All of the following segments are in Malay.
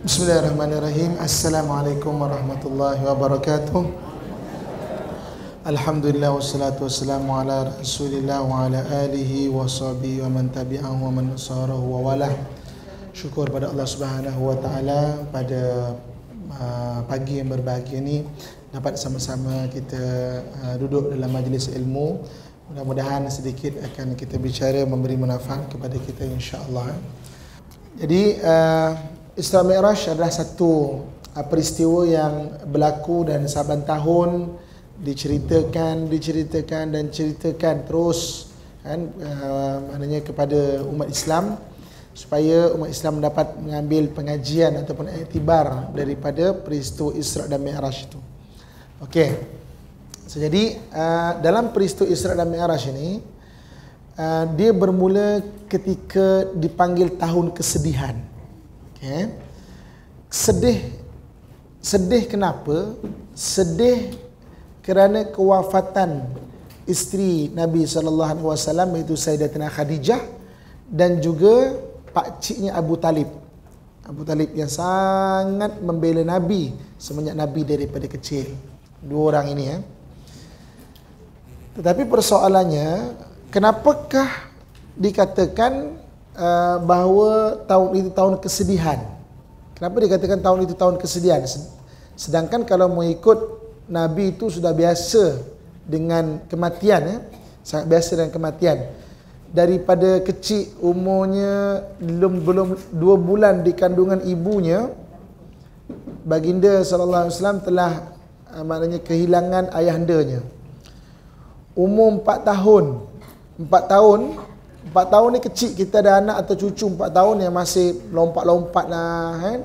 Bismillahirrahmanirrahim. Assalamualaikum warahmatullahi wabarakatuh. Alhamdulillah wassalatu wassalamu ala Rasulillah wa ala alihi wa sahbihi wa man tabi'ahu wa man nasarahu wa walah. Syukur pada Allah Subhanahu wa taala pada pagi yang berbahagia ini dapat sama-sama kita duduk dalam majlis ilmu. Mudah-mudahan sedikit akan kita bicara memberi manfaat kepada kita insya-Allah. Jadi Isra Mi'raj adalah satu peristiwa yang berlaku dan saban tahun diceritakan terus kan, maknanya kepada umat Islam supaya umat Islam dapat mengambil pengajian ataupun iktibar daripada peristiwa Isra dan Mi'raj itu. Okey. So, jadi dalam peristiwa Isra dan Mi'raj ini dia bermula ketika dipanggil tahun kesedihan. Okay. Sedih kenapa? Sedih kerana kewafatan isteri Nabi SAW iaitu Sayyidatina Khadijah dan juga pakciknya Abu Talib. Abu Talib yang sangat membela Nabi semenjak Nabi daripada kecil. Dua orang ini Tetapi persoalannya, kenapakah dikatakan bahawa tahun itu tahun kesedihan? Kenapa dikatakan tahun itu tahun kesedihan? Sedangkan kalau mengikut Nabi itu sudah biasa dengan kematian, sangat biasa dengan kematian. Daripada kecil umurnya belum 2 bulan di kandungan ibunya, baginda sallallahu alaihi wasallam telah maknanya kehilangan ayahandanya. Umur 4 tahun. 4 tahun ni kecil, kita ada anak atau cucu 4 tahun yang masih lompat-lompat lah kan?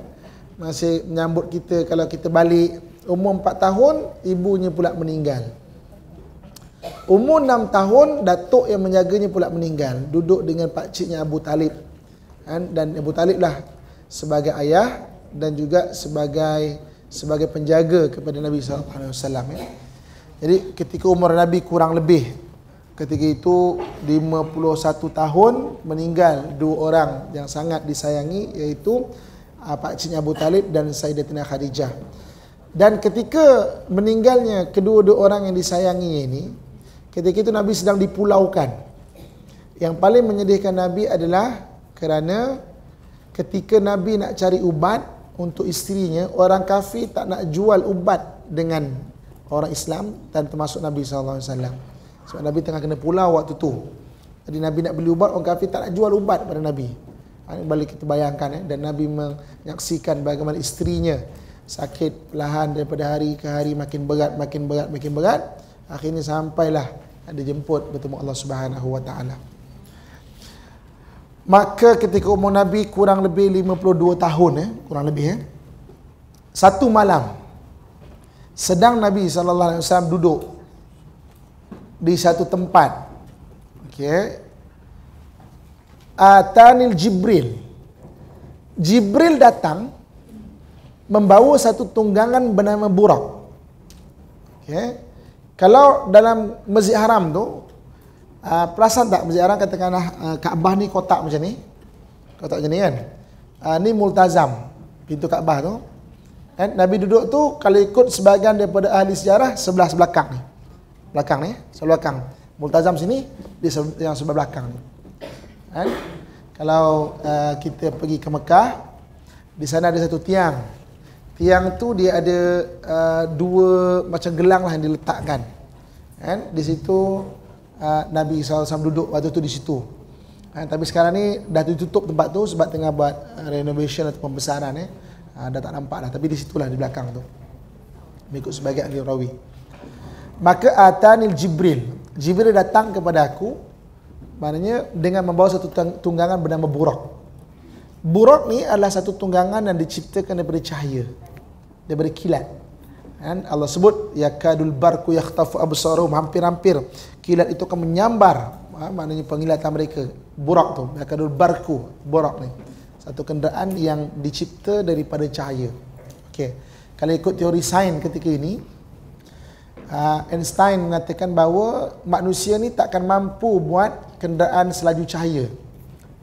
Masih menyambut kita kalau kita balik. Umur 4 tahun, ibunya pula meninggal. Umur 6 tahun, datuk yang menjaganya pula meninggal. Duduk dengan pakciknya Abu Talib kan? Dan Abu Talib lah sebagai ayah dan juga sebagai penjaga kepada Nabi SAW. Jadi ketika umur Nabi kurang lebih, ketika itu 51 tahun, meninggal 2 orang yang sangat disayangi, iaitu pakciknya Abu Talib dan Sayyidatina Khadijah. Dan ketika meninggalnya kedua-dua orang yang disayanginya ini, ketika itu Nabi sedang dipulaukan. Yang paling menyedihkan Nabi adalah kerana ketika Nabi nak cari ubat untuk isterinya, orang kafir tak nak jual ubat dengan orang Islam dan termasuk Nabi SAW. Sebab Nabi tengah kena pulau waktu tu. Jadi Nabi nak beli ubat, orang kafir tak nak jual ubat pada Nabi. Balik kita bayangkan dan Nabi menyaksikan bagaimana isterinya sakit perlahan daripada hari ke hari, makin berat. Akhirnya sampailah ada jemput bertemu Allah Subhanahu wa taala. Maka ketika umur Nabi kurang lebih 52 tahun satu malam sedang Nabi sallallahu alaihi wasallam duduk di satu tempat. Okey. Atanil Jibril datang membawa satu tunggangan bernama Burak. Okey. Kalau dalam Masjid Haram tu, perasan tak Masjid Haram katakanlah Kaabah ni kotak macam ni. Kotak macam ni kan. Ni multazam, pintu Kaabah tu. Kan Nabi duduk tu, kalau ikut sebahagian daripada ahli sejarah, sebelah belakang ni. Belakang ni, sebelah belakang. Multazam sini, di yang sebelah belakang ni. Kan? Kalau kita pergi ke Mekah, di sana ada satu tiang. Tiang tu dia ada 2 macam gelang lah yang diletakkan. Kan? Di situ Nabi SAW duduk waktu tu di situ. Tapi sekarang ni dah ditutup tempat tu sebab tengah buat renovation atau pembesaran. Dah tak nampak dah. Tapi di situlah di belakang tu. Mengikut sebagai ahli rawi. Maka atanil Jibril datang kepada aku, maknanya dengan membawa satu tunggangan bernama Burak. Burak ni adalah satu tunggangan yang diciptakan daripada cahaya, daripada kilat. Dan Allah sebut yakadul barku yakhtafu absaruhum, hampir-hampir kilat itu akan menyambar, maknanya penglihatan mereka. Burak tu, yakadul barku, Burak ni satu kenderaan yang dicipta daripada cahaya. Okey. Kalau ikut teori sains ketika ini, Einstein mengatakan bahawa manusia ni takkan mampu buat kenderaan selaju cahaya.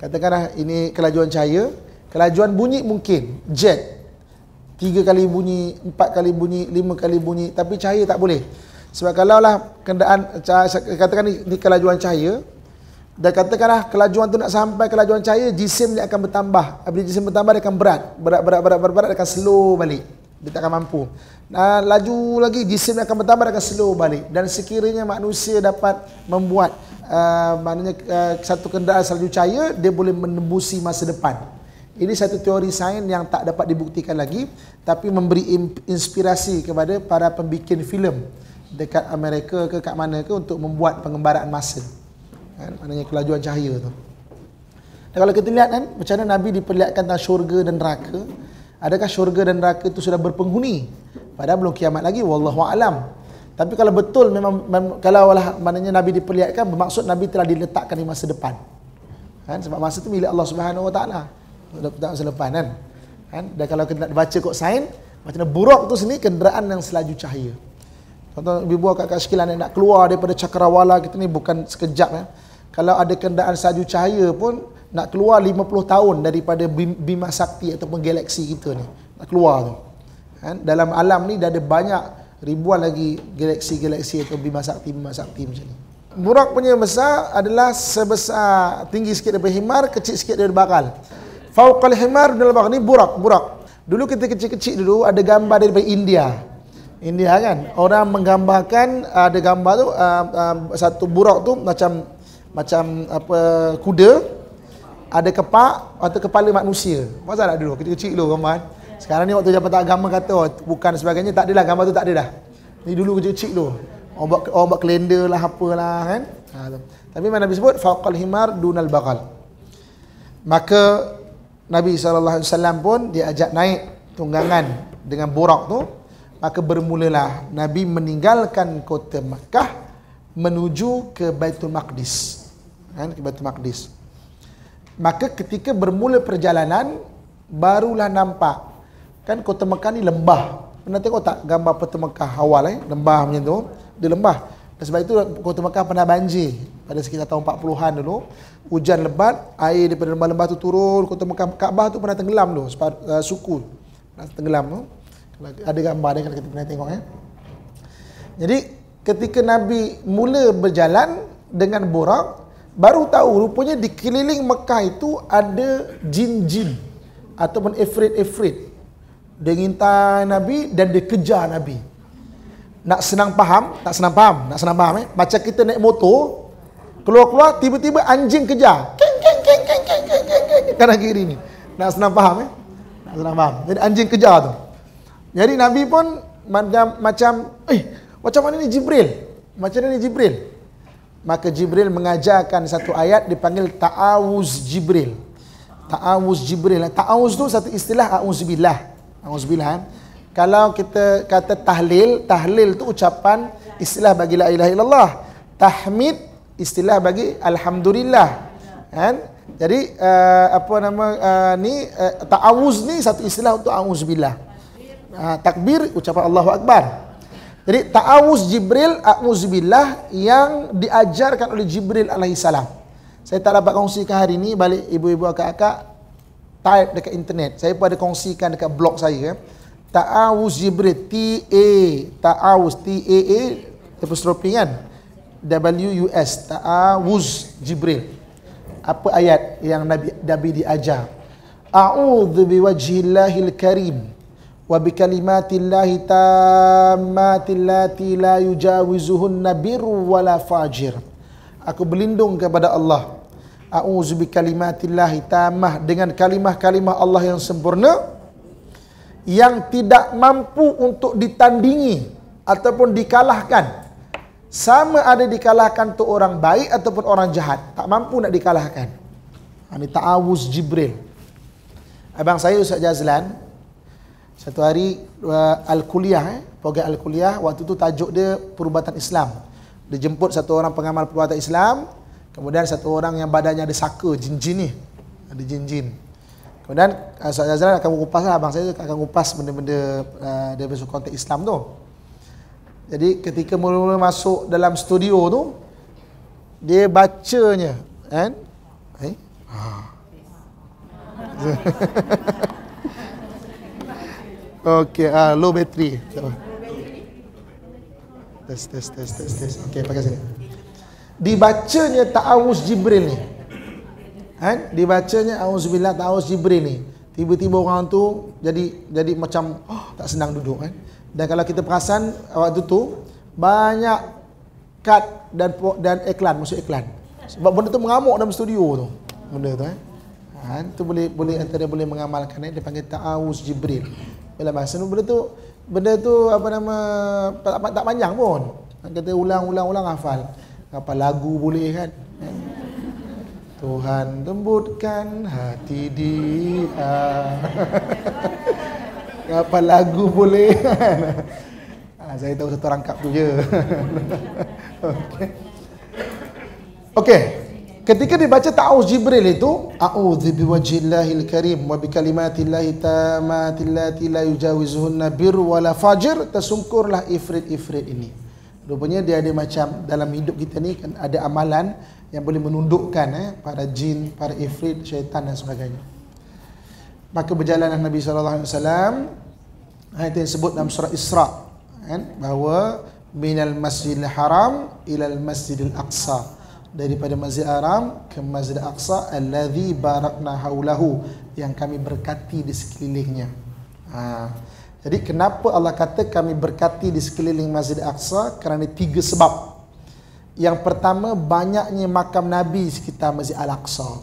Katakanlah ini kelajuan cahaya, kelajuan bunyi mungkin, jet. 3 kali bunyi, 4 kali bunyi, 5 kali bunyi, tapi cahaya tak boleh. Sebab kalaulah kenderaan, katakan ni kelajuan cahaya, dan katakanlah kelajuan tu nak sampai kelajuan cahaya, jisim dia akan bertambah. Apabila jisim bertambah, dia akan berat, dia akan slow balik. Dia tak akan mampu. Nah, laju lagi, jisim dia akan bertambah, dia akan slow balik. Dan sekiranya manusia dapat membuat satu kenderaan salju cahaya, dia boleh menembusi masa depan. Ini satu teori sains yang tak dapat dibuktikan lagi, tapi memberi inspirasi kepada para pembikin filem dekat Amerika ke kat mana ke untuk membuat pengembaraan masa. Kan? Maknanya kelajuan cahaya tu. Dan kalau kita lihat kan, macam mana Nabi diperlihatkan tentang syurga dan neraka. Adakah syurga dan neraka itu sudah berpenghuni? Padahal belum kiamat lagi, wallahu alam. Tapi kalau betul memang kalau maknanya Nabi diperlihatkan, bermaksud Nabi telah diletakkan di masa depan. Kan? Sebab masa itu milik Allah Subhanahu Wa Taala. Masa depan kan. Dan kalau kita nak baca kod sains, macam mana buraq tu sini kenderaan yang selaju cahaya. Contoh ibu kakak sekalian nak keluar daripada cakrawala kita ni bukan sekejap ya. Kalau ada kenderaan salju cahaya pun nak keluar 50 tahun daripada bima sakti ataupun galaksi kita ni. Nak keluar tu. Kan? Dalam alam ni dah ada banyak ribuan lagi galaksi-galaksi atau bima sakti macam ni. Buraq punya besar adalah sebesar tinggi sikit daripada himar, kecil sikit daripada bakal. Fauqal himar dunal bakal ni buraq. Dulu kita kecil-kecil dulu ada gambar daripada India kan, orang menggambarkan ada gambar tu satu buraq tu macam apa kuda, ada kepak atau kepala manusia. Masa tak dulu kecil-kecil dulu gambar. Sekarang ni waktu Jabatan Agama kata bukan sebagainya, tak adalah gambar tu, tak ada dah. Ni dulu kecil-kecil dulu. Orang buat kalender lah apalah kan. Tapi mana Nabi sebut faqal himar dunal baqal. Maka Nabi SAW pun diajak naik tunggangan dengan buraq tu. Maka bermulalah Nabi meninggalkan kota Makkah menuju ke Baitul Maqdis. Kan, ke Baitul Maqdis. Maka ketika bermula perjalanan, barulah nampak. Kan kota Makkah ni lembah. Pernah tengok tak gambar kota Makkah awal lembah macam tu? Dia lembah. Dan sebab itu kota Makkah pernah banjir pada sekitar tahun 40-an dulu. Hujan lebat, air daripada lembah-lembah tu turun, kota Makkah, Kaabah tu pernah tenggelam tu, suku. Pernah tenggelam tu. Ada gambar dia kalau kita pernah tengok ya. Jadi ketika Nabi mula berjalan dengan buraq, baru tahu rupanya di keliling Mekah itu ada jin-jin ataupun ifrit-ifrit. Dia ngintai Nabi dan dia kejar Nabi. Nak senang faham macam kita naik motor, keluar-keluar tiba-tiba anjing kejar. Kanan kiri ni. Nak senang faham Nak senang faham. Jadi anjing kejar tu. Jadi Nabi pun macam mana ni Jibril? Macam mana ni Jibril? Maka Jibril mengajarkan satu ayat dipanggil ta'awuz Jibril. Ta'awuz Jibril. Ta'awuz tu satu istilah a'udzubillah. A'udzubillah. Kalau kita kata tahlil tu ucapan istilah bagi la ilaha illallah. Tahmid istilah bagi alhamdulillah. Kan? Jadi ta'awuz ni satu istilah untuk a'udzubillah. Takbir ucapan Allahu Akbar. Jadi ta'awuz Jibril a'udzubillah yang diajarkan oleh Jibril alaihissalam. Saya tak dapat kongsikan hari ni, balik ibu-ibu akak-akak type dekat internet. Saya pun ada kongsikan dekat blog saya. Ta'awuz Jibril, ta'awuz apostrophe kan, WUS, ta'awuz Jibril. Apa ayat yang Nabi diajar? A'udzu biwajhillahil karim wa bikalimatillahi tammati allati la yujawizuhunna birru wala fajir. Aku berlindung kepada Allah. A'udzu bikalimatillahi tammah, dengan kalimah-kalimah Allah yang sempurna, yang tidak mampu untuk ditandingi ataupun dikalahkan. Sama ada dikalahkan tu orang baik ataupun orang jahat, tak mampu nak dikalahkan. Ini ta'awuz Jibril. Abang saya Ustaz Jazlan satu hari Al-Kuliah, program Al-Kuliah, waktu tu tajuk dia Perubatan Islam. Dia jemput satu orang pengamal perubatan Islam, kemudian satu orang yang badannya ada saka, jin-jin ni. Ada jin-jin. Kemudian Ustaz Jazlan akan mengupas lah, abang saya akan mengupas benda-benda daripada konteks Islam tu. Jadi ketika mula-mula masuk dalam studio tu, dia bacanya kan? Okey, low battery. Tes. Okey, pakai sini. Dibacanya ta'awuz Jibril ni. Dibacanya auzubillah ta'awuz Jibril ni. Tiba-tiba orang tu jadi macam tak senang duduk kan. Dan kalau kita perasan waktu tu banyak kad dan iklan, masuk iklan. Sebab benda tu mengamuk dalam studio tu. Benda tu tu boleh antara boleh mengamalkan dia panggil ta'awuz Jibril. Bila bahasa benda tu apa nama tak panjang pun. Kata ulang hafal. Apa lagu boleh kan? Tuhan lembutkan hati dia. Apa lagu boleh kan? Saya tahu satu rangkap tu je. Okey. Ketika dibaca ta'awuz Jibril itu, a'udzu biwajhillahil karim wa bikalimatillahi tammati la yujawizuhunna bir wala fajir, tersungkurlah ifrit-ifrit ini. Rupanya dia ada macam dalam hidup kita ni kan ada amalan yang boleh menundukkan para jin, para ifrit, syaitan dan sebagainya. Maka berjalanlah Nabi SAW, ayat yang disebut dalam surah Isra kan, bahawa minal masjidil haram ilal masjidil aqsa, daripada Masjid Haram ke Masjid Aqsa allazi barakna haulahu, yang kami berkati di sekelilingnya. Jadi kenapa Allah kata kami berkati di sekeliling Masjid Aqsa? Kerana 3 sebab. Yang pertama, banyaknya makam Nabi sekitar Masjid Al-Aqsa.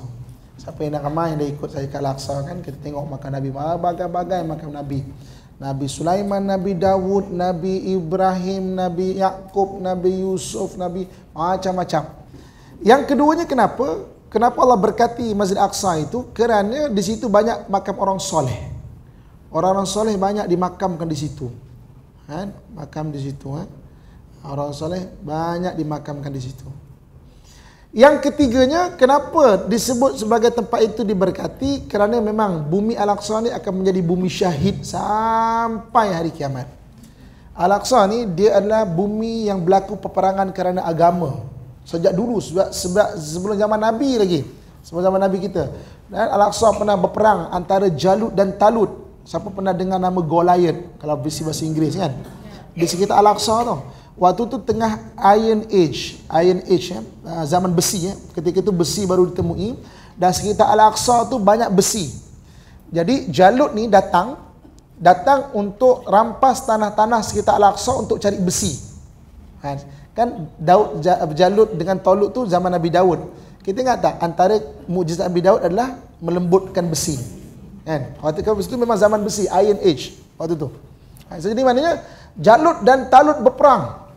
Siapa yang nak ramai yang dah ikut saya ke Al-Aqsa kan, kita tengok makam Nabi, bagai-bagai makam Nabi. Nabi Sulaiman, Nabi Dawud, Nabi Ibrahim, Nabi Yaqub, Nabi Yusuf, Nabi macam-macam. Yang keduanya, kenapa Allah berkati Masjid Aqsa itu? Kerana di situ banyak makam orang soleh. Orang-orang soleh banyak dimakamkan di situ. Makam di situ. Orang soleh banyak dimakamkan di situ. Yang ketiganya, kenapa disebut sebagai tempat itu diberkati? Kerana memang bumi Al-Aqsa ni akan menjadi bumi syahid sampai hari kiamat. Al-Aqsa ni dia adalah bumi yang berlaku peperangan kerana agama. Sejak dulu, sebelum zaman Nabi lagi. Sebelum zaman Nabi kita. Dan Al-Aqsa pernah berperang antara Jalut dan Talut. Siapa pernah dengar nama Goliath? Kalau bahasa Inggeris kan. Di sekitar Al-Aqsa tu. Waktu tu tengah Iron Age zaman besi Ketika itu besi baru ditemui. Dan sekitar Al-Aqsa tu banyak besi. Jadi Jalut ni datang untuk rampas tanah-tanah sekitar Al-Aqsa untuk cari besi. Kan Jalut dengan Talut tu zaman Nabi Daud. Kita ingat tak antara mukjizat Nabi Daud adalah melembutkan besi. Kan? Waktu itu memang zaman besi, Iron Age waktu tu. Jadi maknanya Jalut dan Talut berperang.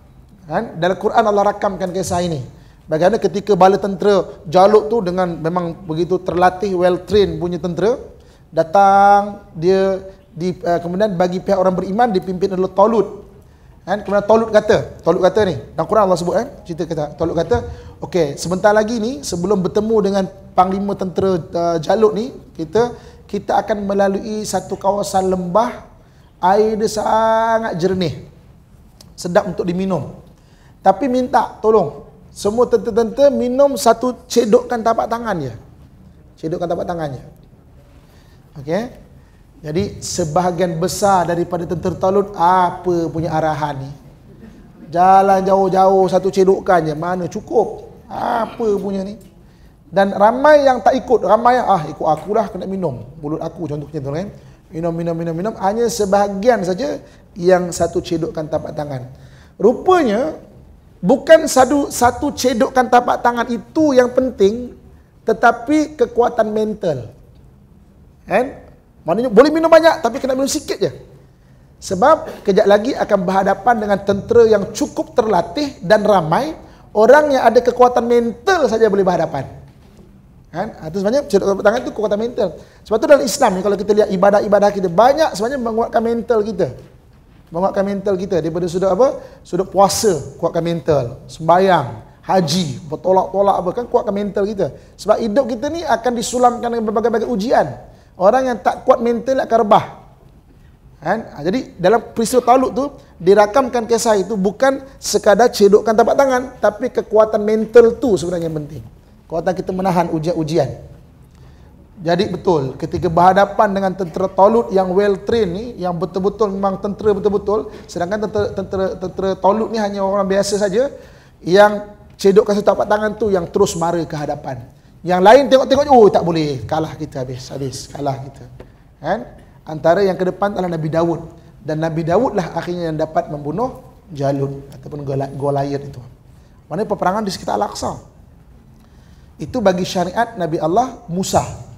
Kan? Dalam Quran Allah rakamkan kisah ini. Bagaimana ketika bala tentera Jalut tu dengan memang begitu terlatih, well trained punya tentera, datang dia kemudian bagi pihak orang beriman dipimpin oleh Talut. Kemudian Talut kata ni, dalam Quran Allah sebut cerita kata, Talut kata, okey, sebentar lagi ni sebelum bertemu dengan panglima tentera Jalut ni, kita akan melalui satu kawasan lembah, air dia sangat jernih, sedap untuk diminum. Tapi minta tolong semua tentera-tentera minum satu cedokkan tapak tangan je. Cedokkan tapak tangan je. Okey. Jadi sebahagian besar daripada tentera Talut apa punya arahan ni? Jalan jauh-jauh satu cedokkan je, mana cukup? Apa punya ni? Dan ramai yang tak ikut, ramai yang ikut akulah kena minum. Mulut aku contohnya tu kan. Minum. Hanya sebahagian saja yang satu cedokkan tapak tangan. Rupanya bukan satu cedokkan tapak tangan itu yang penting, tetapi kekuatan mental. Kan? Maknanya boleh minum banyak tapi kena minum sikit je. Sebab kejap lagi akan berhadapan dengan tentera yang cukup terlatih dan ramai. Orang yang ada kekuatan mental saja boleh berhadapan. Kan? Itu sebenarnya cedok tangan itu kekuatan mental. Sebab itu dalam Islam ni kalau kita lihat ibadah-ibadah kita banyak sebenarnya menguatkan mental kita. Menguatkan mental kita daripada sudut apa? Sudut puasa, kuatkan mental. Sembahyang, haji, bertolak-tolak apa kan kuatkan mental kita. Sebab hidup kita ni akan disulamkan dengan berbagai-bagai ujian. Orang yang tak kuat mental akan rebah. Kan? Jadi dalam peristiwa Talut tu dirakamkan kisah itu bukan sekadar cedokkan tapak tangan, tapi kekuatan mental tu sebenarnya yang penting. Kekuatan kita menahan ujian-ujian. Jadi betul, ketika berhadapan dengan tentera Talut yang well trained ni, yang betul-betul memang tentera betul-betul, sedangkan tentera Talut ni hanya orang biasa saja, yang cedokkan satu tapak tangan tu yang terus mara ke hadapan. Yang lain tengok-tengok, oh tak boleh, kalah kita habis kalah kita. Kan? Antara yang ke depan adalah Nabi Daud, dan Nabi Daud lah akhirnya yang dapat membunuh Jalut ataupun Goliath itu. Mana peperangan di sekitar Al-Aqsa. Itu bagi syariat Nabi Allah Musa.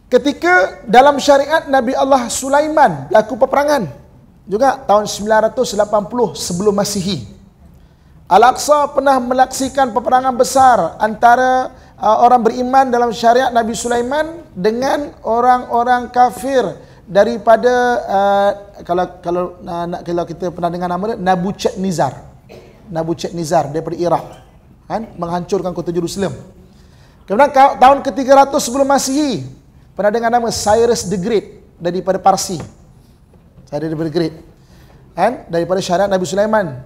Ketika dalam syariat Nabi Allah Sulaiman berlaku peperangan juga tahun 980 sebelum Masihi. Al-Aqsa pernah melaksikan peperangan besar antara orang beriman dalam syariat Nabi Sulaiman dengan orang-orang kafir daripada kalau kita pernah dengar nama dia, Nabucodonosor daripada Iraq, kan, menghancurkan kota Jerusalem. Kemudian tahun ke-300 sebelum Masihi pernah dengar nama Cyrus the Great daripada Parsi. Cyrus the Great, kan, daripada syariat Nabi Sulaiman.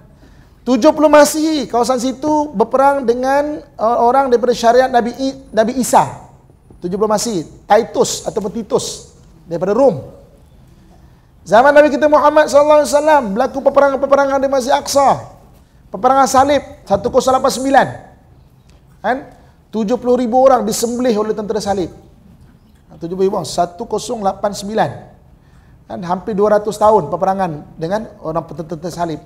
70 Masihi, kawasan situ berperang dengan orang daripada syariat Nabi Isa. 70 Masihi, Titus ataupun Titus daripada Rom. Zaman Nabi kita Muhammad SAW berlaku peperangan-peperangan di Masjid Aqsa. Peperangan salib 1089. Kan? 70,000 orang disembelih oleh tentera salib. 70,000 orang, 1089. Kan? Hampir 200 tahun peperangan dengan orang tentera salib.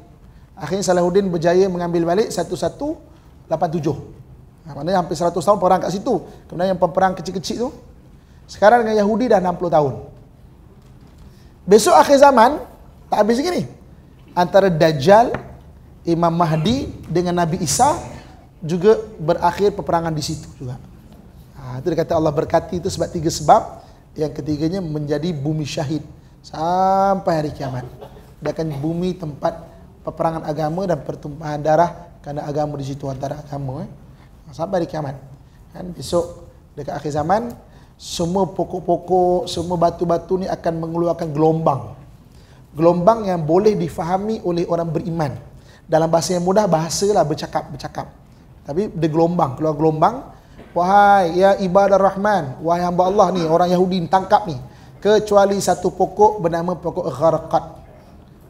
Akhirnya Salahuddin berjaya mengambil balik 1187. Maknanya hampir 100 tahun perang kat situ. Kemudian yang perang kecil-kecil tu, sekarang dengan Yahudi dah 60 tahun. Besok akhir zaman, tak habis lagi ni. Antara Dajjal, Imam Mahdi dengan Nabi Isa juga berakhir peperangan di situ juga. Itu dia kata Allah berkati itu sebab 3 sebab. Yang ketiganya menjadi bumi syahid sampai hari kiamat. Dia akan bumi tempat peperangan agama dan pertumpahan darah kerana agama di situ, antara agama sampai hari kiamat. Kan besok dekat akhir zaman, semua pokok-pokok, semua batu-batu ni akan mengeluarkan gelombang. Gelombang yang boleh difahami oleh orang beriman. Dalam bahasa yang mudah, bahasalah bercakap. Tapi dia gelombang, keluar gelombang. Wahai ya ibadah Rahman, wahai hamba Allah ni, orang Yahudi ni, tangkap ni. Kecuali satu pokok bernama pokok gharqad.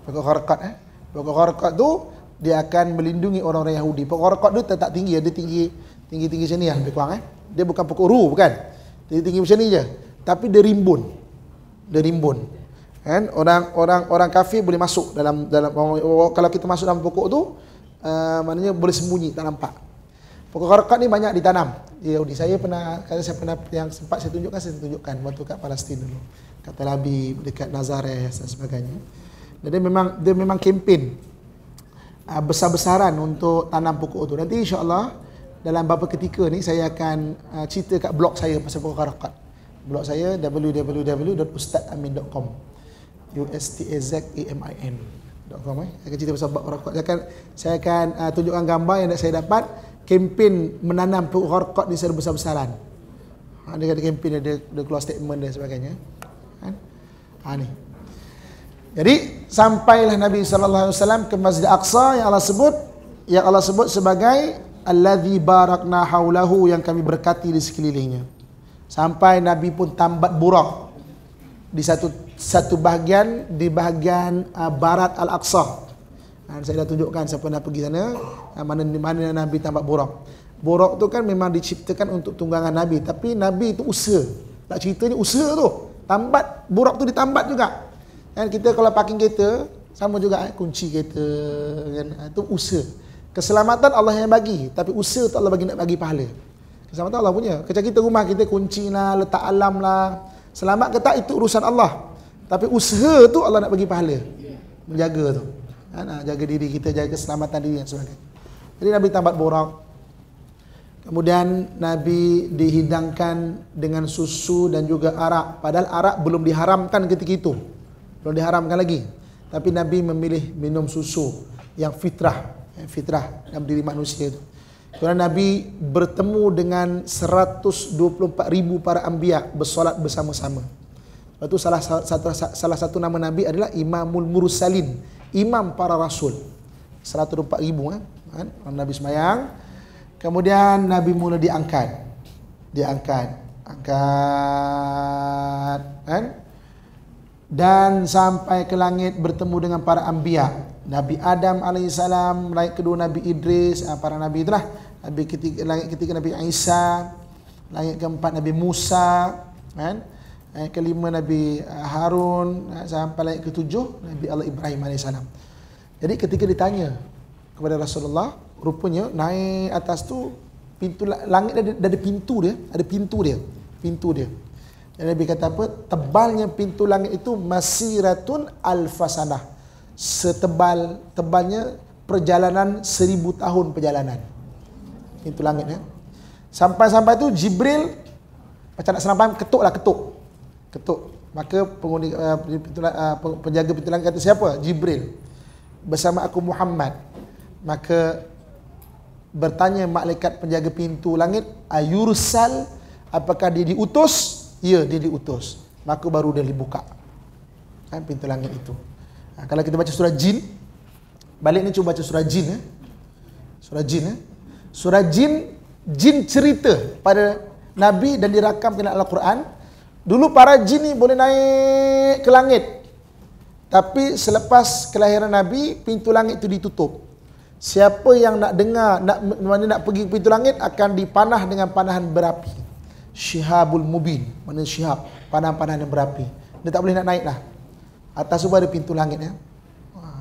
Pokok gharqad Pokok gharqad tu dia akan melindungi orang-orang Yahudi. Pokok gharqad tu tak tinggi, dia tinggi macam ni lah, lebih kurang. Dia bukan pokok ru, bukan. Dia tinggi macam ni je. Tapi dia rimbun. Kan? Orang kafir boleh masuk dalam kalau kita masuk dalam pokok tu, maknanya boleh sembunyi, tak nampak. Pokok gharqad ni banyak ditanam di Yahudi. Saya pernah yang sempat saya tunjukkan waktu kat Palestin dulu. Kat Tel Aviv, dekat Nazareth dan sebagainya. Dia memang kempen besar-besaran untuk tanam pokok tu. Nanti insya-Allah dalam beberapa ketika ni saya akan cerita kat blog saya pasal pokok gharqad. Blog saya www.ustazamin.com. ustazamin.com. Saya akan cerita pasal pokok gharqad. Saya akan tunjukkan gambar yang saya dapat kempen menanam pokok gharqad ni secara besar-besaran. Dia ada kempen, dia keluar statement dan sebagainya. Kan? Ni. Jadi sampailah Nabi sallallahu alaihi wasallam ke Masjid Aqsa yang Allah sebut sebagai allazi barakna haulahu, yang kami berkati di sekelilingnya. Sampai Nabi pun tambat burak di satu bahagian, di bahagian barat Al-Aqsa. Saya dah tunjukkan siapa nak pergi sana, mana Nabi tambat burak. Burak tu kan memang diciptakan untuk tunggangan Nabi, tapi Nabi itu usaha. Nak ceritanya usaha tu. Tambat burak tu ditambat juga. Kan kita kalau parking kereta sama juga, kunci kereta kan, itu usaha. Keselamatan Allah yang bagi, tapi usaha tu Allah nak bagi pahala. Keselamatan Allah punya. Macam kita rumah kita kunci lah, letak alam lah. Selamat ke tak itu urusan Allah. Tapi usaha tu Allah nak bagi pahala. Menjaga tu. Kan, jaga diri kita, jaga keselamatan diri dan sebagainya. Jadi Nabi tambat borak. Kemudian Nabi dihidangkan dengan susu dan juga arak. Padahal arak belum diharamkan ketika itu. Belum diharamkan lagi. Tapi Nabi memilih minum susu yang fitrah dalam diri manusia itu. Kemudian Nabi bertemu dengan 124,000 para anbiya bersolat bersama-sama. Lepas itu salah satu nama Nabi adalah Imamul Mursalin, imam para rasul. 124,000 kan? Nabi semayang. Kemudian Nabi mula diangkat. angkat, kan? Dan sampai ke langit bertemu dengan para anbiya. Nabi Adam alaihissalam, langit kedua Nabi Idris, para nabi itulah. Langit ketiga Nabi Isa, langit keempat Nabi Musa, kan? Langit kelima Nabi Harun, sampai langit ketujuh Nabi Allah Ibrahim alaihissalam. Jadi ketika ditanya kepada Rasulullah, rupanya naik atas tu pintu langit ada pintu dia, pintu dia. Dan Nabi kata apa? Tebalnya pintu langit itu masiratun alfasanah. Tebalnya perjalanan 1000 tahun perjalanan. Pintu langit ya. Sampai tu Jibril macam nak senang faham, ketuk. Maka penghuni penjaga pintu langit kata, siapa? Jibril. Bersama aku Muhammad. Maka bertanya malaikat penjaga pintu langit, ayursal, apakah dia diutus? Ya, dia diutus. Maka baru dia dibuka, kan, pintu langit itu. Kalau kita baca surah Jin, balik ni cuba baca surah Jin. Surah Jin cerita pada Nabi dan dirakam dalam Al-Quran. Dulu para jin ni boleh naik ke langit, tapi selepas kelahiran Nabi, pintu langit itu ditutup. Siapa yang nak dengar, nak pergi ke pintu langit akan dipanah dengan panahan berapi. Syihabul mubin, mana syihab, panahan-panahan yang berapi. Dia tak boleh nak naik lah. Atas tu ada pintu langit ya.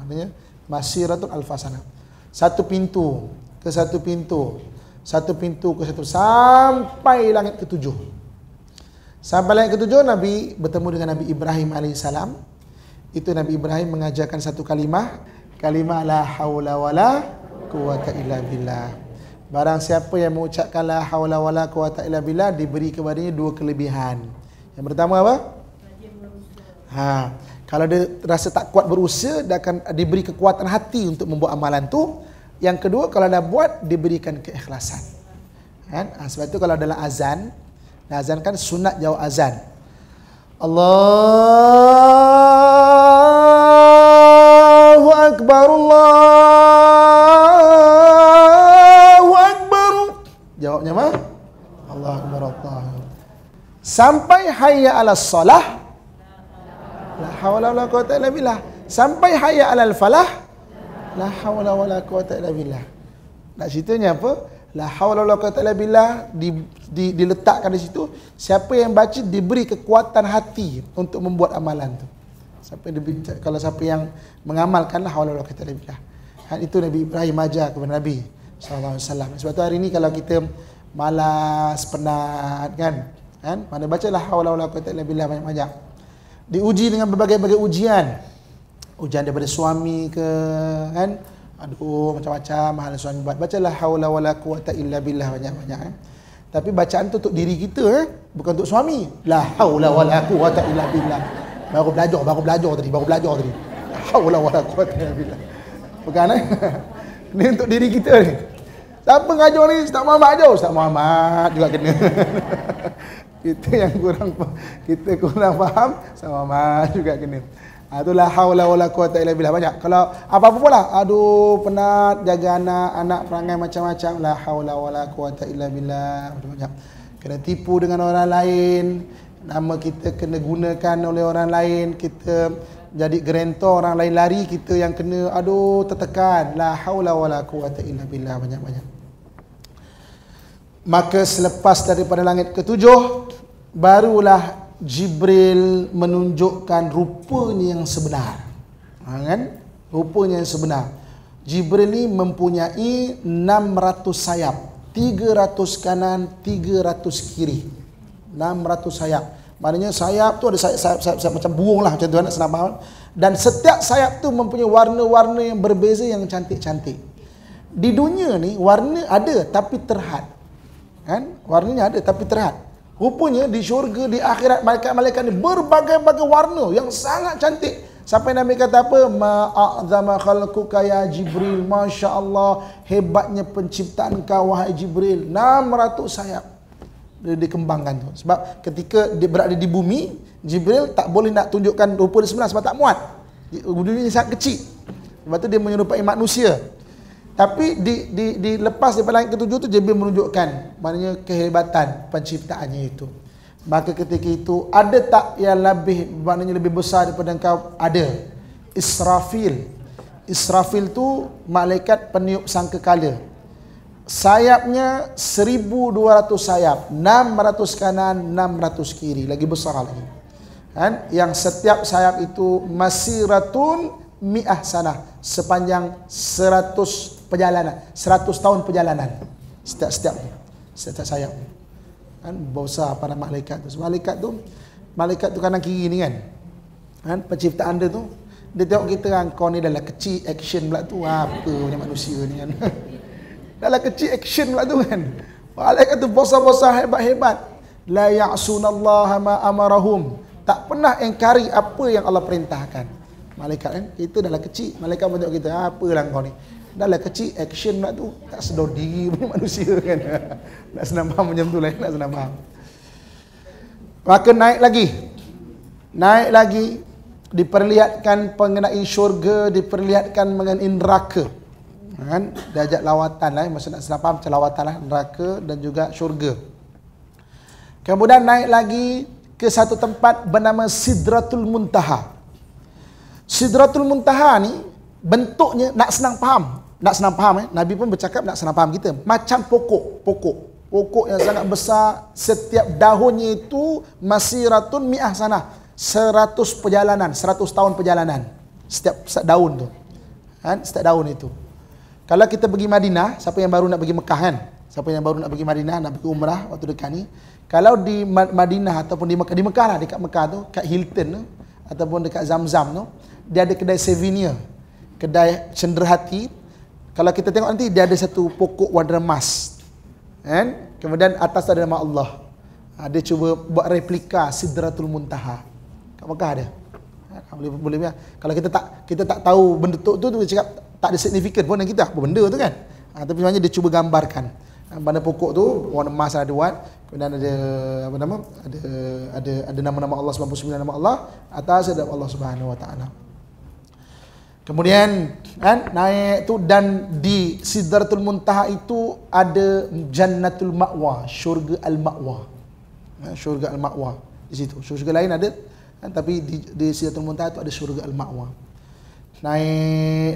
Adanya masiratul alfasana. Satu pintu ke satu pintu, sampai langit ketujuh. Sampai langit ketujuh, Nabi bertemu dengan Nabi Ibrahim alaihissalam. Itu Nabi Ibrahim mengajarkan satu kalimah la haula wala quwata illa billah. Barang siapa yang mengucapkan la haula wala quwata illa billah, diberi kepadanya dua kelebihan. Yang pertama apa? Kalau dia rasa tak kuat berusaha, dia akan diberi kekuatan hati untuk membuat amalan tu. Yang kedua, kalau dah buat, diberikan keikhlasan. Kan? Sebab itu kalau dalam azan kan sunat jawab azan. Allahu Akbar, Allahu Akbar. Jawabnya apa? Allahu Akbar, Allah. Sampai hayya 'alas salah, la haula wala quwata illa billah. Sampai hayya 'alal falah, la haula wala quwata illa billah. Nak ceritanya apa? La haula wala quwata illa billah diletakkan di situ. Siapa yang baca diberi kekuatan hati untuk membuat amalan tu. Kalau siapa yang mengamalkan la haula wala quwata illa billah. Itu Nabi Ibrahim ajar kepada Nabi sallallahu alaihi wasallam. Sebab tu hari ni kalau kita malas, penat kan, mana baca la haula wala quwata illa billah banyak-banyak. Diuji dengan berbagai-bagai ujian. Ujian daripada suami ke, kan? Aduh, macam-macam hal suami buat. Baca la haula wala quwata illa billah banyak-banyak. Tapi bacaan tu untuk diri kita, bukan untuk suami. La haula wala quwata illa billah. Baru belajar tadi. La haula wala quwata illa billah. Bukan Ni untuk diri kita ni. Siapa ngajar ni? Ustaz Muhammad ajar. Ustaz Muhammad juga kena. Kita kurang faham, Ustaz Muhammad juga kena. Itulah haula wala quwata illa billah banyak. Kalau apa-apa pula, aduh penat jaga anak perangai macam-macam, la haula wala quwata illa billah banyak. Kena tipu dengan orang lain, nama kita kena gunakan oleh orang lain, kita jadi gerentor orang lain lari, kita yang kena aduh tertekan, la haula wala quwata illa billah banyak-banyak. Maka selepas daripada langit ketujuh, barulah Jibril menunjukkan rupanya yang sebenar. Kan? Rupanya yang sebenar. Jibril ni mempunyai 600 sayap. 300 kanan, 300 kiri. 600 sayap. Maknanya sayap tu ada sayap macam burung lah, macam tu nak senang faham. Dan setiap sayap tu mempunyai warna-warna yang berbeza yang cantik-cantik. Di dunia ni warna ada tapi terhad. Kan? Warnanya ada tapi terhad. Rupanya di syurga, di akhirat, malaikat-malaikat ni berbagai-bagai warna yang sangat cantik. Sampai Nabi kata apa? Ma'azama khalquka ya Jibril. Masya Allah, hebatnya penciptaan kau wahai Jibril. 600 sayap dia dikembangkan tu. Sebab ketika dia berada di bumi, Jibril tak boleh nak tunjukkan rupa dia sebenar sebab tak muat. Dunia sangat kecil. Sebab tu dia menyerupai manusia. Tapi dilepas daripada langit ketujuh tu, Jibril menunjukkan maknanya kehebatan penciptaannya itu. Maka ketika itu ada tak yang lebih, maknanya lebih besar daripada engkau? Ada. Israfil. Israfil tu malaikat peniup sangkakala. Sayapnya 1200 sayap, 600 kanan, 600 kiri, lagi besar lagi. Kan? Yang setiap sayap itu masiratun mi'ah sanah, sepanjang 100 perjalanan, 100 tahun perjalanan. Setiap sayap. Kan besar pada malaikat tu. Malaikat tu kanan kiri ni kan. Kan penciptaan dia tu, dia tengok kita kan, kau ni dah kecil action pula tu, apa punya manusia ni kan. Dah kecil action pula tu kan. Malaikat tu besar-besar, hebat-hebat. La ya'sunallaha ma amarahum. Tak pernah engkari apa yang Allah perintahkan. Malaikat kan, kita dah kecil. Malaikat tengok kita, apalah kau ni. Dah kecil action pula tu, tak sedar diri punya manusia kan. Nak senang faham macam tu lah, nak senang faham. Maka naik lagi, diperlihatkan mengenai syurga, diperlihatkan mengenai neraka. Kan? Dia ajak lawatan lah, maksud nak senang faham macam lawatan lah, neraka dan juga syurga. Kemudian naik lagi ke satu tempat bernama Sidratul Muntaha. Sidratul Muntaha ni bentuknya nak senang faham. Nabi pun bercakap nak senang faham kita. Macam pokok yang sangat besar, setiap daunnya itu masiratun mi'ah sanah, 100 perjalanan, 100 tahun perjalanan. Setiap daun tu. Kan? Setiap daun itu. Kalau kita pergi Madinah, siapa yang baru nak pergi Mekah kan? Siapa yang baru nak pergi Madinah, nak pergi umrah waktu dekat ni, kalau di Madinah ataupun di Mekah lah, dekat Mekah tu, kat Hilton tu, ataupun dekat Zamzam tu, dia ada kedai souvenir, kedai cenderhati. Kalau kita tengok nanti, dia ada satu pokok warna emas, kan? Kemudian atas ada nama Allah. Dia cuba buat replika Sidratul Muntaha. Kat Mekah ada. Boleh. Kalau kita tak tahu benda tu dia cakap tak ada signifikan pun dan kita apa benda tu kan. Tapi sebenarnya dia cuba gambarkan. Pada pokok tu warna emas ada buat, kemudian ada apa nama? Ada nama-nama Allah, 99 nama Allah, atas ada Allah Subhanahu Wa Taala. Kemudian kan naik tu, dan di Sidratul Muntaha itu ada Jannatul Ma'wa, syurga Al-Ma'wa. Syurga Al-Ma'wa di situ. Syurga lain ada kan, tapi di Sidratul Muntaha itu ada syurga Al-Ma'wa. Naik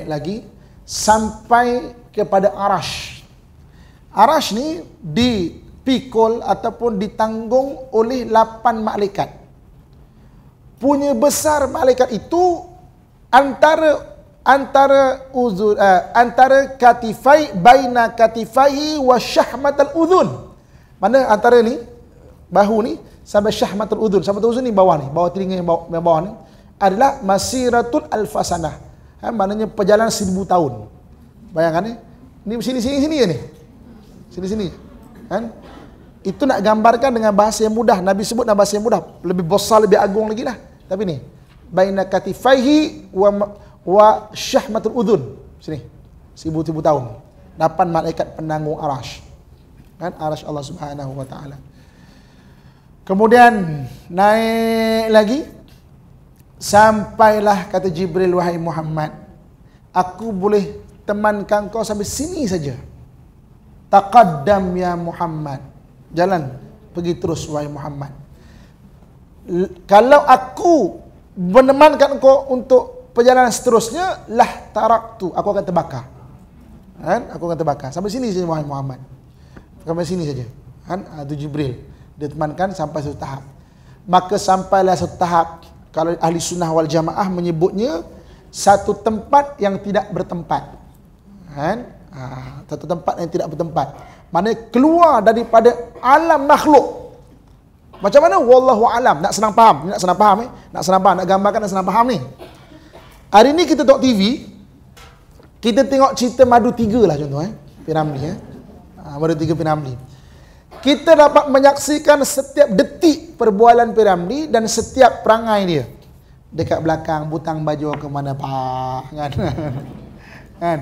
lagi sampai kepada Arash. Arash ni dipikul ataupun ditanggung oleh 8 malaikat. Punya besar malaikat itu antara katifai baina katifai wa syahmatal udhun. Mana antara ni bahu ni sampai syahmatul udhun. Syahmatul udhun ni bawah telinga yang bawah ni adalah masiratul alfasanah. Maknanya perjalanan 1000 tahun. Bayangkan ni. Ni sini ni. Sini. Kan? Itu nak gambarkan dengan bahasa yang mudah. Nabi sebut dengan bahasa yang mudah. Lebih besar, lebih agung lagi lah. Tapi ni. Baina katifaihi wa syahmatul udhun. Sini. 1000 tahun. 8 malaikat penanggung arash. Kan? Arash Allah Subhanahu Wa Taala. Kemudian naik lagi. Sampailah kata Jibril, wahai Muhammad, aku boleh temankan kau sampai sini saja. Taqaddam ya Muhammad. Jalan, pergi terus wahai Muhammad. Kalau aku menemankan kau untuk perjalanan seterusnya, lah taraktu, aku akan terbakar. Kan? Aku akan terbakar. Sampai sini saja wahai Muhammad. Sampai sini saja. Kan? Itu Jibril. Dia temankan sampai satu tahap. Maka sampailah satu tahap, kalau ahli sunnah wal jamaah menyebutnya satu tempat yang tidak bertempat. Kan? Satu tempat yang tidak bertempat. Maknanya keluar daripada alam makhluk. Macam mana? Wallahu alam. Nak senang faham. Nak senang faham. Nak senang faham. Nak gambarkan, nak senang faham ni. Hari ni kita tengok TV. Kita tengok cerita Madu 3 lah contoh. Piramli. Madu 3 Piramli. Kita dapat menyaksikan setiap detik perbualan Piramli dan setiap perangai dia. Dekat belakang butang baju ke mana pak kan?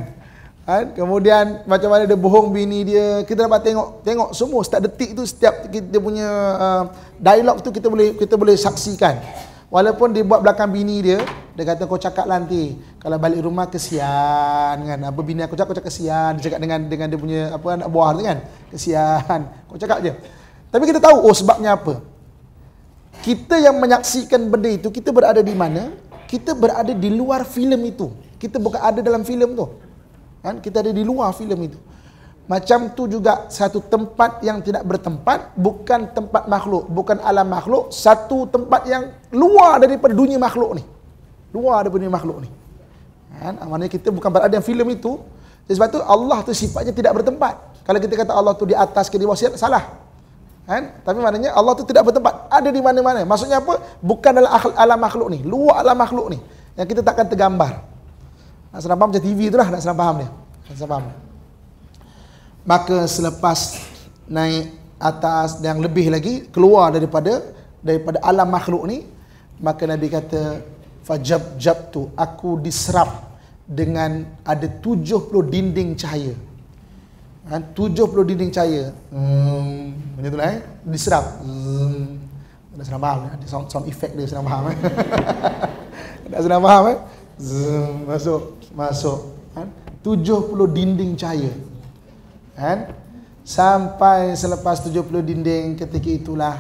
Kemudian macam mana dia bohong bini dia, kita dapat tengok semua setiap detik tu, setiap dia punya dialog tu kita boleh saksikan. Walaupun dia buat belakang bini dia kata kau cakap nanti kalau balik rumah kesian kan. Apa bini aku cakap kesian, dia cakap dengan dia punya apa anak buah tu kan. Kesian. Kau cakap je. Tapi kita tahu, oh sebabnya apa? Kita yang menyaksikan benda itu, kita berada di mana? Kita berada di luar filem itu. Kita bukan ada dalam filem tu. Kan? Kita ada di luar filem itu. Macam tu juga satu tempat yang tidak bertempat, bukan tempat makhluk, bukan alam makhluk, satu tempat yang luar daripada dunia makhluk ni. Luar daripada dunia makhluk ni. Kan? Maksudnya kita bukan berada dalam filem itu. Sebab tu Allah tu sifatnya tidak bertempat. Kalau kita kata Allah tu di atas ke di bawah, salah. Kan? Tapi maknanya Allah tu tidak bertempat, ada di mana-mana. Maksudnya apa? Bukan dalam alam makhluk ni, luar alam makhluk ni, yang kita takkan tergambar. Nak senang faham macam TV tu lah, nak senang faham dia. Nak senang faham. Maka selepas naik atas dan lebih lagi, keluar daripada alam makhluk ni, maka Nabi kata, fajab-jabtu, aku diserap dengan ada 70 dinding cahaya. 70 dinding cahaya. Macam tu lah diserap. Dah senang faham. Ada sound effect dia, senang faham. Dah senang faham. Masuk. 70 dinding cahaya. Kan? Sampai selepas 70 dinding, ketika itulah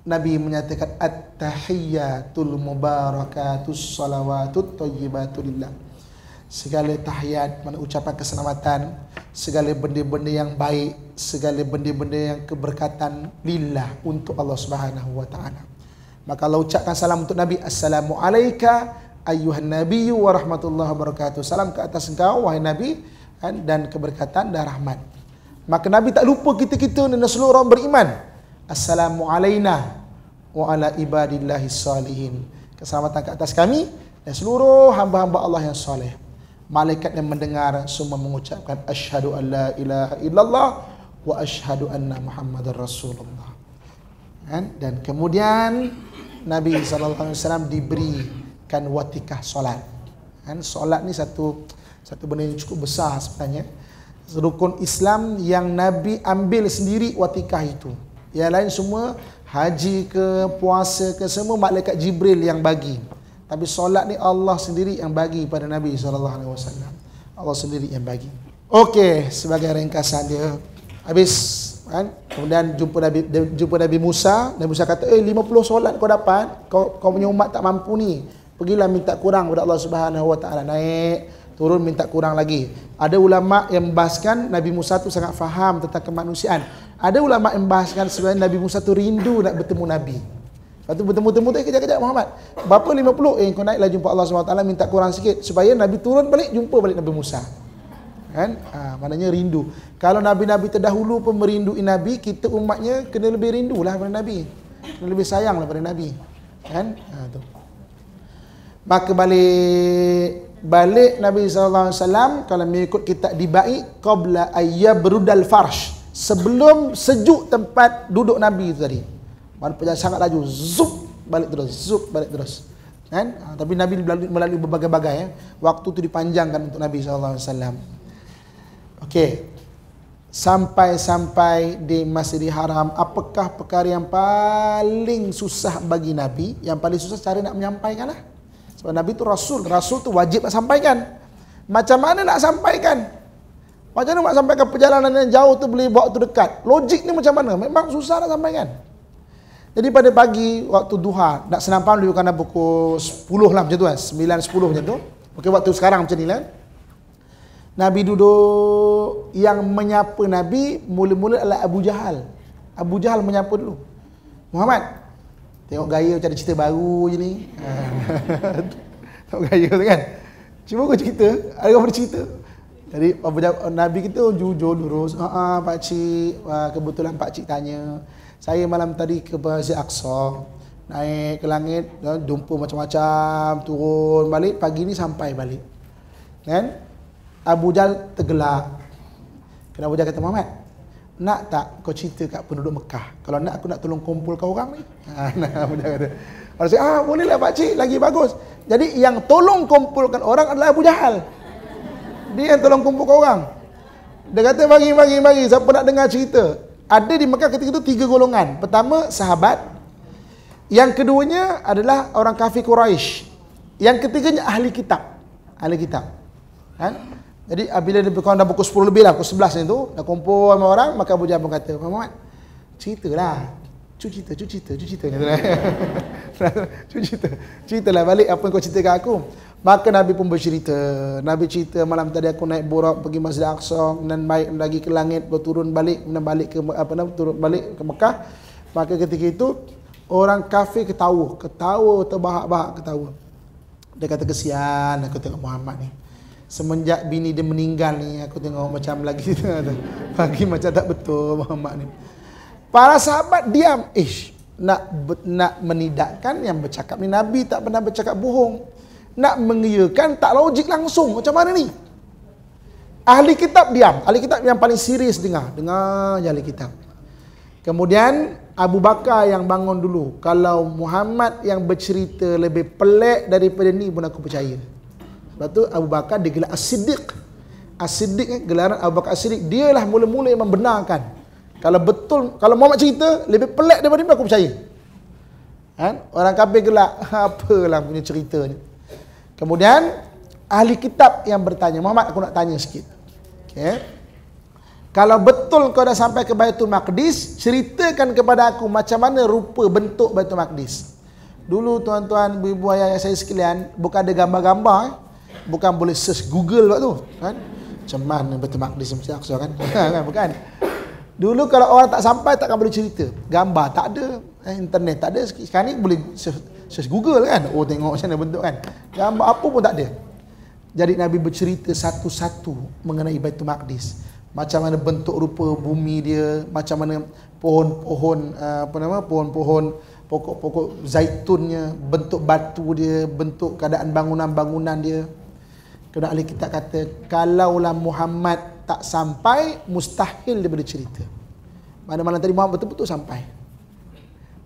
Nabi menyatakan at-tahiyyatul mubarakatus salawatut thayyibatu lillah. Segala tahiyat, mana ucapan keselamatan, segala benda-benda yang baik, segala benda-benda yang keberkatan lillah, untuk Allah Subhanahu wa taala. Maka Allah ucapkan salam untuk Nabi, assalamu alayka ayyuhan nabiyyu wa rahmatullahi wa barakatuh. Salam ke atas engkau wahai Nabi, dan keberkatan dan rahmat. Maka Nabi tak lupa kita-kita dan seluruh orang beriman. Assalamu alayna wa ala ibadillahi salihin. Keselamatan ke atas kami dan seluruh hamba-hamba Allah yang soleh. Malaikat yang mendengar semua mengucapkan asyhadu an la ilaha illallah wa asyhadu anna Muhammadar Rasulullah. Dan kemudian Nabi SAW diberikan watikah solat. Solat ni satu benda yang cukup besar sebenarnya. Rukun Islam yang Nabi ambil sendiri watikah itu. Yang lain semua haji ke, puasa ke, semua malaikat Jibril yang bagi. Tapi solat ni Allah sendiri yang bagi pada Nabi SAW. Allah sendiri yang bagi. Okey, sebagai ringkasan dia, habis kan? Kemudian jumpa Nabi Musa. Nabi Musa kata, 50 solat kau dapat, kau punya umat tak mampu ni, pergilah minta kurang kepada Allah Subhanahu wa taala. Naik, turun minta kurang lagi. Ada ulama yang membahaskan Nabi Musa tu sangat faham tentang kemanusiaan. Ada ulama yang membahaskan sebenarnya Nabi Musa tu rindu nak bertemu Nabi. Lepas tu bertemu-temu tu, kejap-kejap Muhammad, berapa 50? Kau naiklah jumpa Allah SWT, minta kurang sikit, supaya Nabi turun balik, jumpa balik Nabi Musa. Kan? Maknanya rindu. Kalau Nabi-Nabi terdahulu pun merindui Nabi, kita umatnya kena lebih rindulah pada Nabi, kena lebih sayang daripada Nabi. Kan? Tu. Maka balik Nabi SAW, kalau mengikut kitab dibaik, qabla ayyabrudal farsh, sebelum sejuk tempat duduk Nabi itu tadi. Mana perjalanan sangat laju, zup balik terus. Kan? Tapi Nabi melalui berbagai-bagai waktu itu dipanjangkan untuk Nabi SAW. Okey. Sampai di Masjidil Haram, apakah perkara yang paling susah bagi Nabi? Yang paling susah cara nak menyampaikan lah. Sebab Nabi itu Rasul tu wajib nak sampaikan. Macam mana nak sampaikan? Macam mana nak sampaikan perjalanan yang jauh tu boleh bawa tu dekat? Logik ni macam mana? Memang susah nak sampaikan. Jadi pada pagi waktu duha, nak senang faham dulu kerana pukul 10 lah macam tu kan, 9-10 macam tu. Okey, waktu sekarang macam ni lah. Nabi duduk, yang menyapa Nabi mula-mula adalah Abu Jahal. Abu Jahal menyapa dulu. Muhammad, tengok gaya macam ada cerita baru je ni. Tengok gaya tu kan. Cuba kau cerita, ada kau bercerita. Jadi Nabi kita jujur lurus. Pakcik, kebetulan pakcik tanya, saya malam tadi ke Masjid Aqsa, naik ke langit, jumpa macam-macam, turun balik, pagi ni sampai balik. Kan? Abu Jahal tergelak. Kenapa Abu Jahal kata, Muhammad, nak tak kau cerita kat penduduk Mekah? Kalau nak, aku nak tolong kumpulkan orang ni. Abu Jahal kata. Orang cakap, bolehlah pakcik, lagi bagus. Jadi yang tolong kumpulkan orang adalah Abu Jahal. Dia yang tolong kumpulkan orang. Dia kata, bagi, siapa nak dengar cerita? Ada di Mekah ketika itu 3 golongan. Pertama, sahabat. Yang keduanya adalah orang kafir Quraisy. Yang ketiganya ahli kitab. Ahli kitab. Kan? Jadi bila dia dah pukul 10 lebih lah, pukul 11 ni tu, dah kumpul sama orang, maka Abu Jahal pun kata, Muhammad, ceritalah. Ceritalah balik apa yang kau ceritakan aku. Maka Nabi pun bercerita. Nabi cerita, malam tadi aku naik burak pergi Masjid Aqsa, dan baik lagi ke langit, berturun balik, dan balik ke turun balik ke Mekah. Maka ketika itu orang kafir ketawa terbahak-bahak ketawa. Dia kata, kesian aku tengok Muhammad ni. Semenjak bini dia meninggal ni, aku tengok macam lagi pagi macam tak betul Muhammad ni. Para sahabat diam. Nak menidakkan yang bercakap ni Nabi tak pernah bercakap bohong. Nak mengiyakan tak logik langsung. Macam mana ni? Ahli kitab diam. Ahli kitab yang paling serius dengar je ahli kitab. Kemudian Abu Bakar yang bangun dulu. Kalau Muhammad yang bercerita lebih pelik daripada ni pun aku percaya. Sebab tu Abu Bakar digelar As-Siddiq. As-Siddiq, gelaran Abu Bakar As-Siddiq, dialah mula-mula yang membenarkan. Kalau Muhammad cerita lebih pelik daripada ni aku percaya. Kan? Orang kafir gelak, apalah punya cerita ni. Kemudian ahli kitab yang bertanya, Muhammad aku nak tanya sikit. Okay. Kalau betul kau dah sampai ke Baitul Maqdis, ceritakan kepada aku macam mana rupa bentuk Baitul Maqdis. Dulu tuan-tuan, ibu-ibu, ayah saya sekalian, bukan ada gambar-gambar, bukan boleh search Google waktu tu, kan? Macam mana Baitul Maqdis Masjid Aqsa kan? Bukan. Dulu kalau orang tak sampai takkan boleh cerita. Gambar tak ada, internet tak ada. Sekarang ni boleh search Google kan. Oh, tengok macam mana bentuk kan. Gambar apa pun tak ada. Jadi Nabi bercerita satu-satu mengenai Baitul Maqdis. Macam mana bentuk rupa bumi dia, macam mana pohon-pohon pohon-pohon, pokok-pokok zaitunnya, bentuk batu dia, bentuk keadaan bangunan-bangunan dia. Kemudian ahli kitab kata, kalaulah Muhammad tak sampai, mustahil dia boleh cerita. Mana-mana tadi Muhammad betul-betul sampai.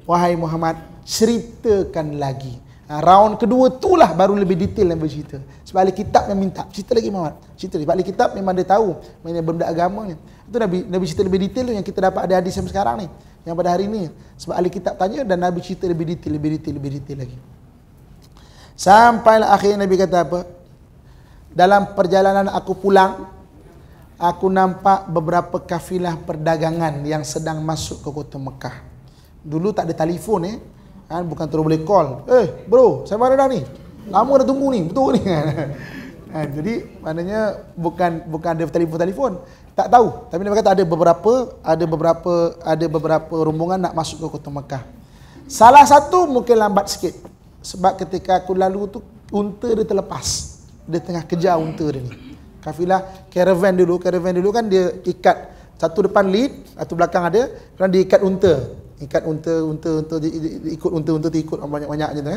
Wahai Muhammad, ceritakan lagi. Round kedua itulah baru lebih detail yang bercerita. Sebab ahli kitab yang minta, cerita lagi Muhammad. Cerita lagi. Sebab ahli kitab memang dia tahu mana benda agama ni. Itu Nabi cerita lebih detail yang kita dapat ada hadis yang sekarang ni. Yang pada hari ni. Sebab ahli kitab tanya dan Nabi cerita lebih detail lagi. Sampailah akhirnya Nabi kata apa? Dalam perjalanan aku pulang, aku nampak beberapa kafilah perdagangan yang sedang masuk ke kota Mekah. Dulu tak ada telefon kan, bukan terus boleh call. Bro, saya mana dah ni? Lama dah tunggu ni, betul ni kan. Jadi maknanya bukan ada telefon. Tak tahu. Tapi dia kata ada beberapa rombongan nak masuk ke kota Mekah. Salah satu mungkin lambat sikit. Sebab ketika aku lalu tu unta dia terlepas. Dia tengah kejar unta dia ni. Kafilah caravan dulu kan dia ikat satu depan lead, satu belakang ada, kemudian dia ikat unta. Ikut unta ikut banyak-banyak je tu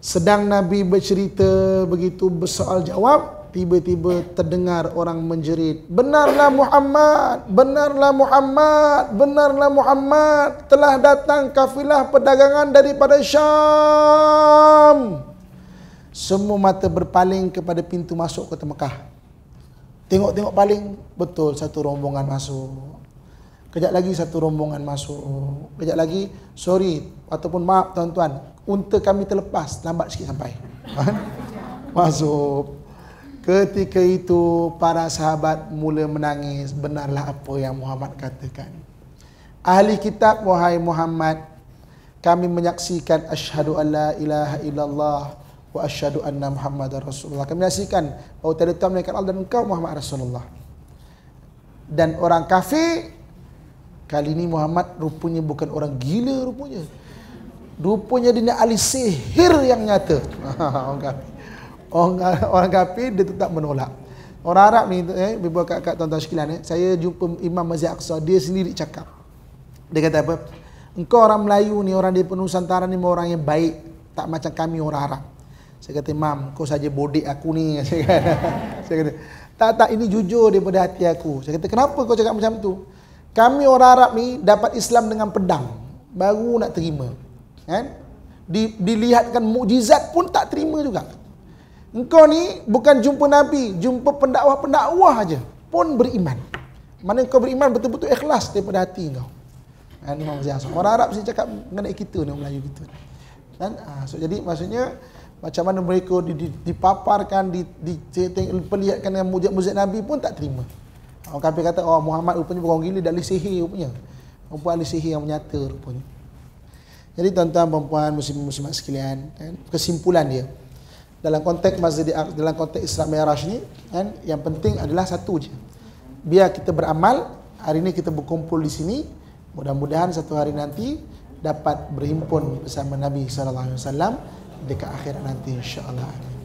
Sedang Nabi bercerita begitu bersoal jawab, tiba-tiba terdengar orang menjerit, benarlah Muhammad, telah datang kafilah perdagangan daripada Syam. Semua mata berpaling kepada pintu masuk kota Mekah. Tengok-tengok paling, betul satu rombongan masuk. Kejap lagi satu rombongan masuk. Kejap lagi, sorry ataupun maaf tuan-tuan, unta kami terlepas, lambat sikit sampai. Masuk. Ketika itu para sahabat mula menangis, benarlah apa yang Muhammad katakan. Ahli kitab, wahai Muhammad, kami menyaksikan asyhadu an la ilaha illallah wa asyhadu anna Muhammadar Rasulullah. Kami menyaksikan bahawa tiada Tuhan melainkan Allah dan engkau Muhammad Rasulullah. Dan orang kafir, kali ini Muhammad rupanya bukan orang gila rupanya. Rupanya dia ahli sihir yang nyata. Orang kafir dia tetap menolak. Orang Arab ni, ibu kakak tuan-tuan sekalian, saya jumpa Imam Masjid Aqsa, dia sendiri cakap. Dia kata apa? Engkau orang Melayu ni, orang di Nusantara ni orang yang baik, tak macam kami orang Arab. Saya kata, Imam, kau saja bodek aku ni. Saya kata, tak, ini jujur daripada hati aku. Saya kata, kenapa kau cakap macam tu? Kami orang Arab ni dapat Islam dengan pedang, baru nak terima. Kan? Dilihatkan mukjizat pun tak terima juga. Engkau ni bukan jumpa Nabi, jumpa pendakwah-pendakwah aja pun beriman. Mana kau beriman betul-betul ikhlas daripada hati kau. Kan? Orang Arab sini cakap mengenai kita ni, Melayu kita. Kan? So, jadi maksudnya macam mana mereka dipaparkan, diperlihatkan dengan mujizat Nabi pun tak terima. Orang kafir kata, oh Muhammad rupanya bukan gila, dah ahli sihir rupanya. Perempuan ahli sihir yang menyata rupanya. Jadi tuan-tuan perempuan muslimat sekalian, kan, kesimpulan dia dalam konteks dalam konteks Isra Mi'raj ni, kan, yang penting adalah satu je. Biar kita beramal, hari ini kita berkumpul di sini, mudah-mudahan satu hari nanti dapat berhimpun bersama Nabi sallallahu alaihi wasallam dekat akhirat nanti insya-Allah.